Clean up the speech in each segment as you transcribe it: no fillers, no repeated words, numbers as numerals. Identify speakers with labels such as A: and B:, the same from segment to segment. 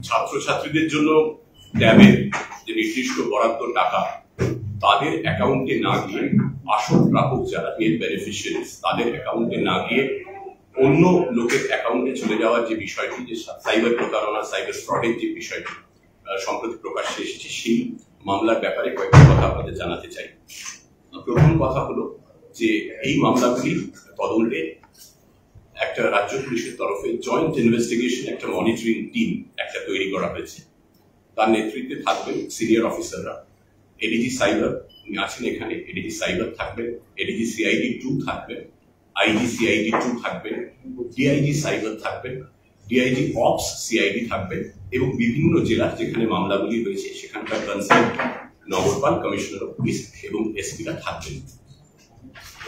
A: ছাত্রছাত্রীদের জন্য ট্যাবের যে নির্দিষ্ট বরাদ্দ টাকা তাদের অ্যাকাউন্টে না গিয়ে আসল প্রাপক যারা এর বেনিফিশিয়ারিজ তাদের অ্যাকাউন্টে না গিয়ে অন্য লোকের অ্যাকাউন্টে চলে যাওয়ার যে বিষয়টি, যে সাইবার প্রতারণা, সাইবার ফ্রডের যে বিষয়টি সম্প্রতি প্রকাশ্যে এসেছে, সেই মামলার ব্যাপারে কয়েকটি কথা আপনাদের জানাতে চাই। প্রথম কথা হলো যে এই মামলাগুলি তদন্তে একটা রাজ্য পুলিশের তরফে জয়েন্ট ইনভেস্টিগেশন একটা মনিটরিং টিম একটা তৈরি করা হয়েছে। তার নেতৃত্বে থাকবেন সিনিয়র অফিসাররা। এডিজি সাইবার উনি আছেন এখানে, এডিজি সাইবার থাকবেন, এডিজি সিআইডি 2 থাকবেন, আইজি সিআইডি 2 থাকবেন, ডিআইজি সাইবার থাকবেন, ডিআইজি অপস সিআইডি থাকবেন এবং বিভিন্ন জেলার যেখানে মামলাগুলি হয়েছে সেখানকার কনসার্ন নগরপাল, কমিশনার অফ পুলিশ এবং এসপিরা থাকবেন।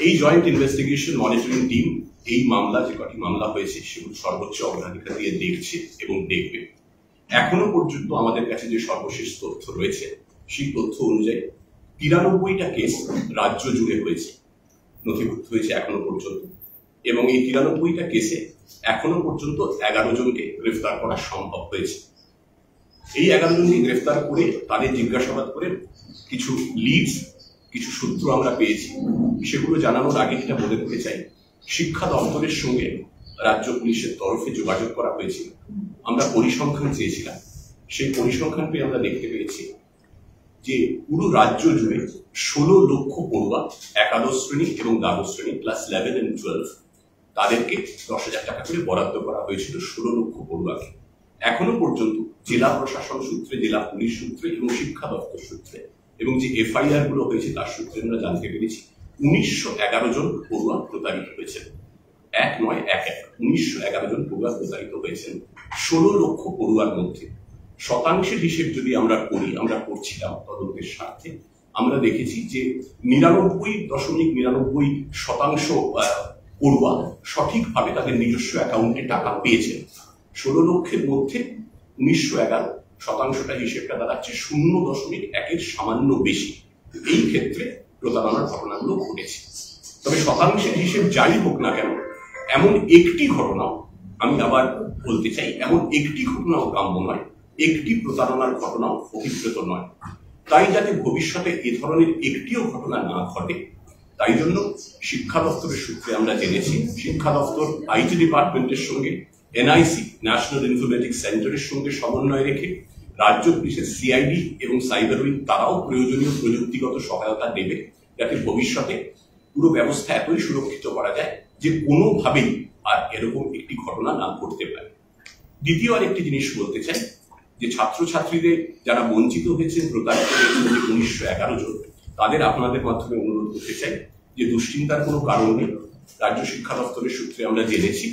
A: এই জয়েন্ট ইনভেস্টিগেশন মনিটরিং টিম এই মামলা, যে কটি মামলা হয়েছে সেগুলো সর্বোচ্চ অগ্রাধিকার দিয়ে দেখছে এবং দেখবে। এখনো পর্যন্ত আমাদের কাছে যে সর্বশেষ তথ্য রয়েছে সেই তথ্য অনুযায়ী 93টা কেস রাজ্য জুড়ে হয়েছে, নথিভুক্ত হয়েছে এখনো পর্যন্ত, এবং এই 93টা কেসে এখনো পর্যন্ত 11 জনকে গ্রেফতার করা সম্ভব হয়েছে। এই 11 জনকে গ্রেফতার করে তাদের জিজ্ঞাসাবাদ করে কিছু লিডস, কিছু সূত্র আমরা পেয়েছি। সেগুলো জানানোর আগে যেটা বলে দিতে চাই, শিক্ষা দপ্তরের সঙ্গে রাজ্য পুলিশের তরফে যোগাযোগ করা হয়েছিল। আমরা পরিসংখ্যান চেয়েছিলাম, সেই পরিসংখ্যান পেয়ে আমরা দেখতে পেয়েছি যে পুরো রাজ্য জুড়ে 16 লক্ষ পড়ুয়া একাদশ শ্রেণী এবং দ্বাদশ শ্রেণী ক্লাস 11 and 12 তাদেরকে 10,000 টাকা করে বরাদ্দ করা হয়েছিল 16 লক্ষ পড়ুয়াকে। এখনো পর্যন্ত জেলা প্রশাসন সূত্রে, জেলা পুলিশ সূত্রে এবং শিক্ষা দপ্তর সূত্রে এবং যে এফআইআর গুলো হয়েছে তার সূত্রে আমরা জানতে পেরেছি 1911 জন পড়ুয়া প্রতারিত হয়েছেন। 1911 জন পড়ুয়া প্রতারিত হয়েছেন 16 লক্ষ পড়ুয়ার মধ্যে। শতাংশের হিসেব যদি আমরা করি, আমরা করছিলাম তদন্তের স্বার্থে, আমরা দেখেছি যে 99.99% পড়ুয়া সঠিকভাবে তাদের নিজস্ব অ্যাকাউন্টে টাকা পেয়েছেন। 16 লক্ষের মধ্যে 1911%টা হিসেবটা দাঁড়াচ্ছে 0.1-এর সামান্য বেশি। এই ক্ষেত্রে প্রতারণার ঘটনাগুলো ঘটেছে। তবে শতাংশের হিসেব যাই হোক না কেন, এমন একটি ঘটনাও, আমি আবার বলতে চাই, এমন একটি ঘটনাও কাম্য নয়, একটি প্রতারণার ঘটনাও অভিপ্রেত নয়। তাই যাতে ভবিষ্যতে এ ধরনের একটিও ঘটনা না ঘটে, তাই জন্য শিক্ষা দপ্তরের সূত্রে আমরা জেনেছি শিক্ষা দপ্তর আইটি ডিপার্টমেন্টের সঙ্গে এনআইসি, ন্যাশনাল ইনফরমেটিক্স সেন্টারের সঙ্গে সমন্বয় রেখে রাজ্য পুলিশের সিআইডি এবং সাইবার উইং তারাও প্রয়োজনীয় প্রযুক্তিগত সহায়তা দেবে, যাতে ভবিষ্যতে পুরো ব্যবস্থা এতই সুরক্ষিত করা যায় যে কোনোভাবেই আর এরকম একটি ঘটনা না ঘটতে পারে। দ্বিতীয় আরেকটি জিনিস বলতে চাই যে ছাত্রছাত্রীদের যারা বঞ্চিত হয়েছেন, প্রতারিত হয়েছেন, যে 1911 জন, তাদের আপনাদের মাধ্যমে অনুরোধ করতে চাই যে দুশ্চিন্তার কোনো কারণ নেই। রাজ্য শিক্ষা দপ্তরের সূত্রে আমরা জেনেছি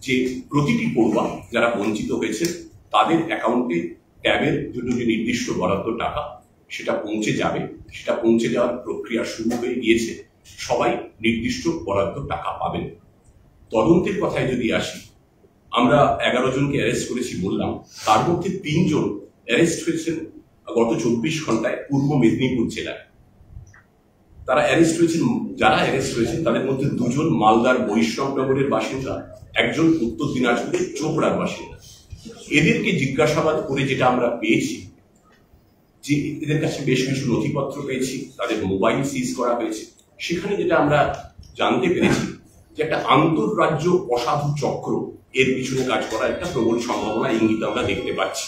A: যে প্রতিটি পড়ুয়া যারা বঞ্চিত হয়েছে তাদের অ্যাকাউন্টে ট্যাবের জন্য যে নির্দিষ্ট বরাদ্দ টাকা সেটা পৌঁছে যাবে, সেটা পৌঁছে যাওয়ার প্রক্রিয়া শুরু হয়ে গিয়েছে। সবাই নির্দিষ্ট বরাদ্দ টাকা পাবেন। তদন্তের কথায় যদি আসি, আমরা 11 জনকে অ্যারেস্ট করেছি বললাম, তার মধ্যে 3 জন অ্যারেস্ট হয়েছেন গত 24 ঘন্টায় পূর্ব মেদিনীপুর জেলায়। তারা অ্যারেস্ট হয়েছেন, যারা অ্যারেস্ট হয়েছেন তাদের মধ্যে 2 জন মালদার বৈষ্ণবনগরের বাসিন্দা, একজন উত্তর দিনাজপুরের চোপড়ার বাসিন্দা। এদেরকে জিজ্ঞাসাবাদ করে যেটা আমরা পেয়েছি যে এদের কাছে বেশ কিছু নথিপত্র পেয়েছি, তাদের মোবাইল সিজ করা হয়েছে। সেখানে যেটা আমরা জানতে পেরেছি যে একটা আন্তঃরাজ্য অসাধু চক্র এর পিছনে কাজ করার একটা প্রবল সম্ভাবনা, ইঙ্গিত আমরা দেখতে পাচ্ছি।